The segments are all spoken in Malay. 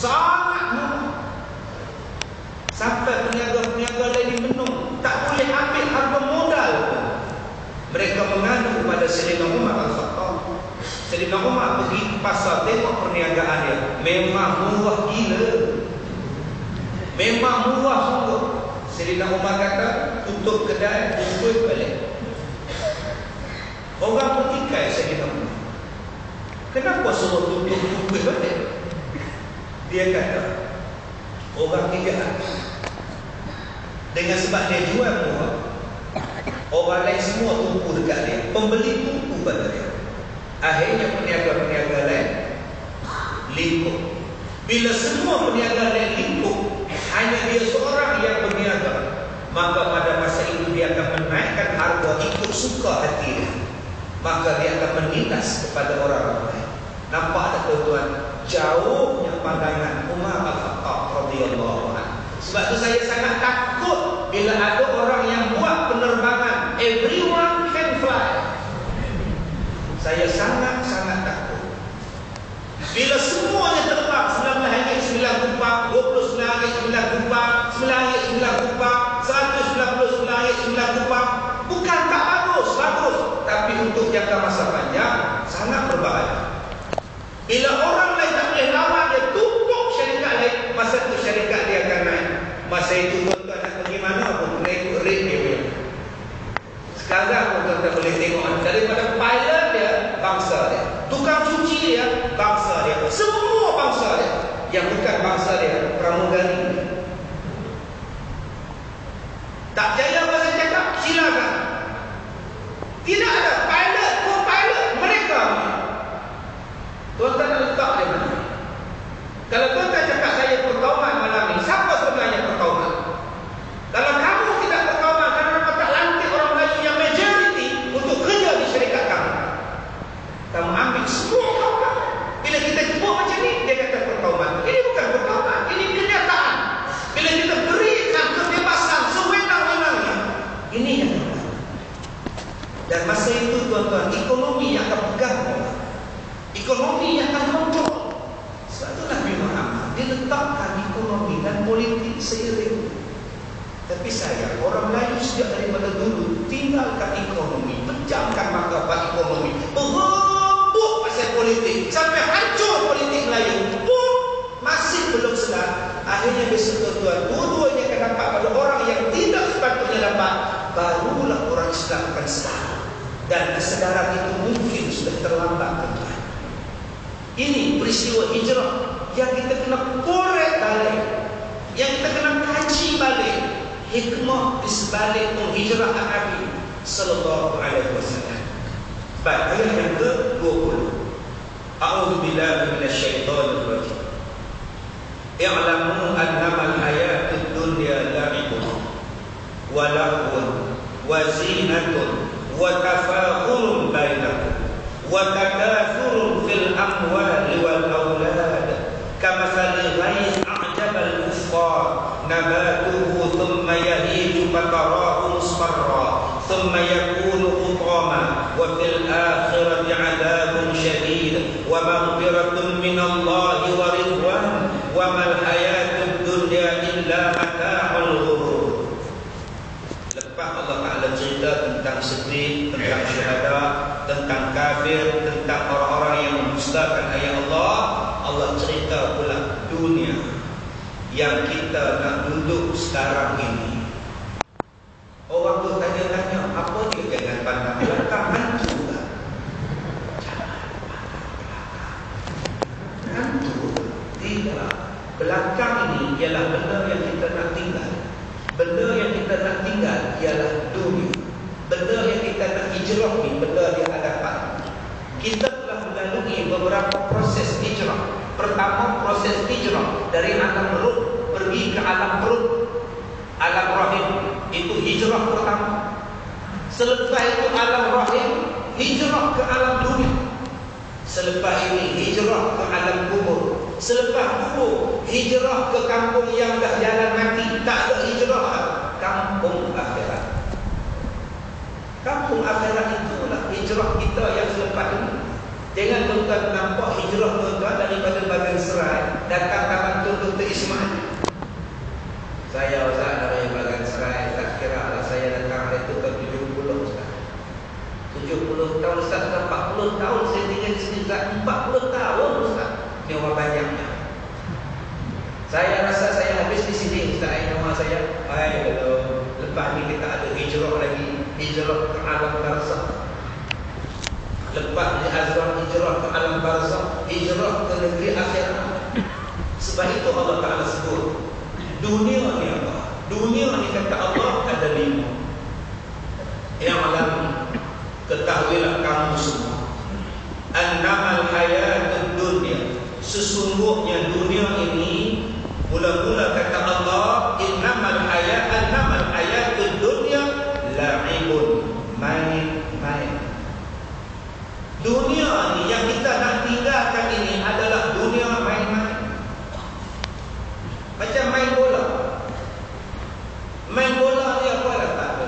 sangat murah. Sampai peniaga-peniaga lain menung, tak boleh ambil harga modal. Mereka mengadu kepada Sayyidina Umar Al-Khattab. Sayyidina Umar pergi ke pasar, tengok perniagaan dia, memang murah gila, memang murah sungguh. Sayyidina Umar kata, tutup kedai, tutup balik. Orang bertikai Sayyidina Umar, kenapa suruh tutup balik? Dia kata, orang tidak habis. Dengan sebab dia jual murah, orang lain semua tumpu dekat dia, pembeli tumpu pada dia. Akhirnya peniaga-peniaga lain lingkup. Bila semua peniaga lain lingkup, hanya dia seorang yang berniaga, maka pada masa itu dia akan menaikkan harga ikut suka hati dia. Maka dia akan menindas kepada orang lain. Nampak tak tuan-tuan? Jauhnya pandangan Umar Al-Khattab radhiyallahu anhu. Sebab tu saya sangat takut bila ada orang yang buat penerbangan everyone can fly. Saya sangat-sangat takut. Bila semuanya terbang, 19 ringgit 9 kupang, 29 ringgit 9 kupang, 9 ringgit 9 kupang, 199 ringgit 9 kupang, bukan tak bagus, bagus. Tapi untuk jangka masa panjang, sangat berbahaya. Bila orang lain tak boleh lawan, dia tutup syarikat lain, masa itu syarikat dia akan naik. Masa itu tuan-tuan nak pergi mana pun, kena ikut rate dia punya. Sekarang pun tuan-tuan boleh tengok, daripada pilot dia, bangsa dia, tukang cuci dia, bangsa dia, semua bangsa dia. Yang bukan bangsa dia, pramugari. Tak percaya apa saya cakap? Silakan. Tidak ada pilot, co-pilot, mereka. Tuan-tuan nak letak dia mana? Kalau tuan-tuan cakap saya pertauman malam ini, siapa sebenarnya pertauman? Kalau kamu tidak pertauman kerana dapat tak lantik orang Melayu yang majoriti untuk kerja di syarikat kamu, kamu ambil semua kamu. Bila kita jumpa macam ni, dia kata pertauman. Ini bukan pertauman, ini kenyataan. Bila kita berikan kebebasan sewenang-wenangnya, ini yang benar. Dan masa itu tuan-tuan, ekonomi yang akan pegang orang, ekonomi yang akan kontrol. Sebab itu Nabi Muhammad diletakkan ekonomi dan politik seiring. Tapi sayang, orang Melayu sejak daripada dulu tinggalkan ekonomi, pejamkan martabat ekonomi, berembuk pasal politik, sampai hancur politik Melayu pun masih belum sedar. Akhirnya besok tuan-tuan, dua-duanya akan dapat pada orang yang tidak sepatutnya dapat, barulah orang Islam akan sedar. Dan kesedaran itu mungkin sudah terlambat tuan-tuan. Ini peristiwa hijrah yang kita kena korek balik, yang kita kena kaji balik hikmah di sebalik penghijrahan Nabi sallallahu alaihi wasallam. Baik, ayat yang ke-20. A'udzu billahi minasyaitonir rajim. I'lamu annama al-hayatud dunya la'ibun wa lahwun wa zinatun wa tafakhurun bainakum wa takathurun fil amwali wal aulad kamathali ghayth a'jaba al-kuffar nabatuhu thumma yahiju fatarahu musfarra thumma yakunu hutama wa fil akhirati 'adabun syadid wa maghfiratun minallahi wa ridwan wa mal hayatud dunya illa mata'ul ghurur. Lepas Allah Ta'ala cerita tentang sedih, tentang syuhada, tentang kafir, tentang orang-orang yang mendustakan ayat Allah, Allah cerita pula dunia yang kita nak duduk sekarang ini. Orang tu tanya-tanya, apa dia jangan pandang belakang, hantu tak? Hantu tidak. Belakang ini ialah benda yang kita nak tinggal. Benda yang kita nak tinggal ialah dunia. Benda yang kita nak hijrah ni, benda di hadapan. Kita telah melalui beberapa proses hijrah. Pertama, proses hijrah dari alam ruh pergi ke alam perut, alam rahim. Itu hijrah pertama. Selepas itu alam rahim, hijrah ke alam dunia. Selepas ini hijrah ke alam kubur. Selepas kubur, hijrah ke kampung yang dah jalan mati. Tak ada hijrah, kampung akhirat. Kampung akhirat itulah hijrah kita yang selepas ini. Jangan tuan-tuan nampak hijrah tuan-tuan daripada bagan serai datang taman saya datang hari itu ke 70 Ustaz. 70 tahun Ustaz, 40 tahun saya tinggal di sini Ustaz. 40 tahun Ustaz. Ini orang banyaknya. Saya rasa saya habis di sini Ustaz. Nama saya, kalau lepas ni kita ada hijrah lagi. Hijrah ke alam barzakh. Lepas ni azrah hijrah ke alam barzakh, hijrah ke negeri akhirat. Sebab itu Allah Ta'ala sebut dunia ni apa? Dunia ni kata Allah ada 5. Yang alam, ketahuilah kamu semua, annamal hayatud dunya, sesungguhnya dunia ini, mula-mula kata Allah, annamal hayatud dunya la'ibun, main-main. Dunia ni yang kita nak tinggalkan ini adalah dunia main-main. Macam main bola. Main bola ni apa lah tak ada.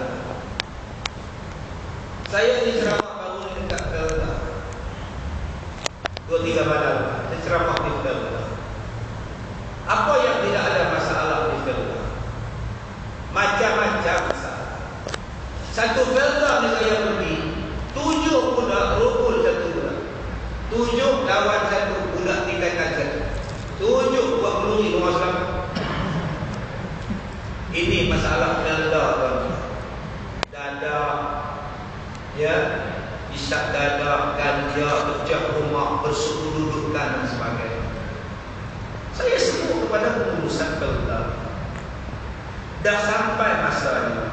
Saya ni ceramah baru ni dekat Kelda 2-3 malam. Saya ceramah di Kelda. Apa yang tidak ada masalah di Kelda? Macam-macam masalah. Satu Kelda ni saya pergi, 7 budak rukul satu budak. 7 lawan satu budak tingkatan satu. 7 buat peluri rumah selamat. Ini masalah Kelda tuan. Dada, ya, isak dada, ganja, pecah rumah, bersekedudukan dan sebagainya. Saya sebut kepada pengurusan Kelda. Dah sampai masanya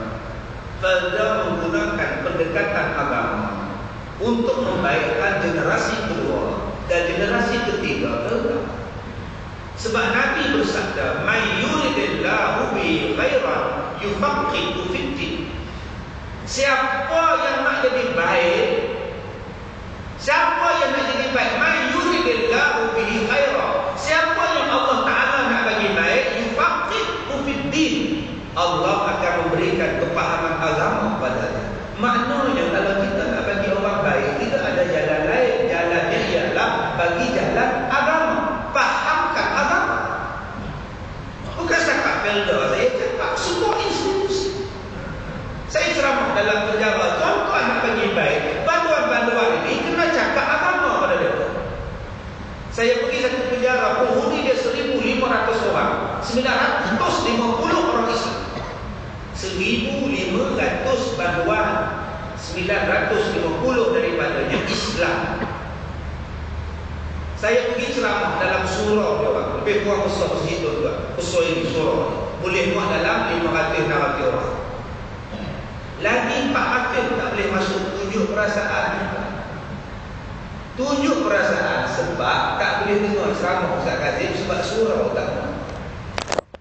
Kelda menggunakan pendekatan agama untuk membaikkan generasi kedua dan generasi ketiga Kelda. Sebab Nabi bersabda, "May yuridillahu bihi khairan yufaqihu fid-din." Siapa yang nak jadi baik, siapa yang nak jadi baik, may yuridillahu bihi khairan, siapa yang Allah Ta'ala nak bagi baik, yufaqihu fid-din, Allah akan memberikan kepahaman agama kepadanya. Maknanya kalau kita nak bagi orang baik, tidak ada jalan lain. Jalannya ialah bagi jalan agama. Fahamkan agama. Bukan cakap Kelda, saya cakap semua institusi. Saya ceramah dalam penjara, tuan-tuan nak bagi baik, banduan-banduan ini kena cakap agama pada dia. Saya pergi satu penjara, penghuni dia 1,500 orang, 950 orang Islam. 1,500 banduan, 950 daripadanya Islam. Saya pergi ceramah dalam surau dia orang, lebih kurang besar masjid tu tuan. Besar ini surau, boleh muat dalam 500-600 orang. Lagi 400 tak boleh masuk. Tunjuk perasaan. Tunjuk perasaan sebab tak boleh tengok ceramah Ustaz Kazim sebab surau tak muat.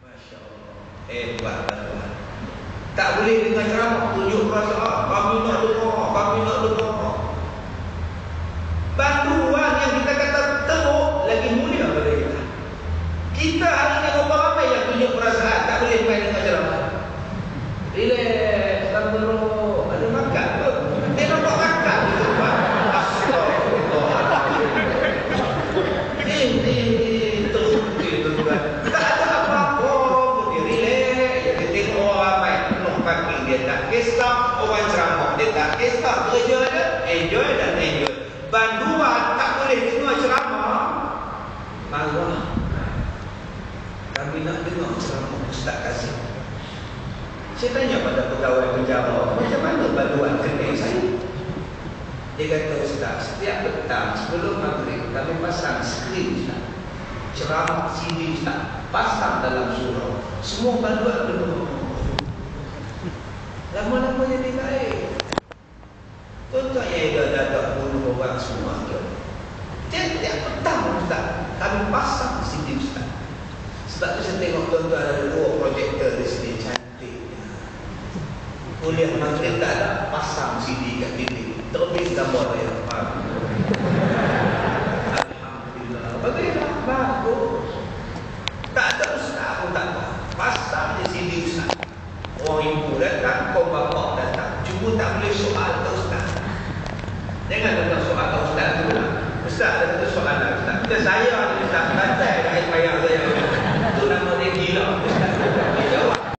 Masya Allah, hebat tuan. Tak boleh dengar ceramah, tunjuk perasaan. Kami nak dengar, kami nak dengar. Banduan yang kita kata teruk lagi mulia pada kita. Kita hari ini berapa ramai yang tunjuk perasaan, tak boleh main dengar ceramah. Relax, tak perlu. Ada makan ke? Dia nampak makan gitu Pak. Astagfirullah. Ini terus tuan. Tak ada apa-apa pun. Dia relax. Dia tengok orang ramai. Penuh parking. Dia tak kisah. Orang ceramah dia tak kisah. Kerja dia enjoy dan enjoy. Banduan tak boleh dengar ceramah, marah. Kami nak dengar ceramah Ustaz Kazim. Saya tanya pada pegawai penjara, macam mana banduan kenal saya? Dia kata, Ustaz, setiap petang sebelum maghrib kami pasang skrin Ustaz, ceramah CD Ustaz, pasang dalam surau. Semua banduan dengar. Lama-lama jadi baik. Tuan-tuan yang dah bunuh orang semua tu. Tiap-tiap petang Ustaz, kami pasang CD Ustaz. Sebab tu saya tengok tuan-tuan ada 2 projektor di sini, cantiknya. Kuliah maghrib tak ada, pasang CD kat dinding. Terlebih gambar dia. Alhamdulillah. Bagaimana? Bagus. Tak ada Ustaz pun tak ada. Pasang je CD Ustaz. Orang ibu datang, kau bapak datang. Cuma tak boleh soal ke Ustaz. Jangan datang soal ke Ustaz tu lah. Ustaz ada satu soalan Ustaz. Kita saya ada Ustaz. Batai air payah saya. Itu nama dia gila.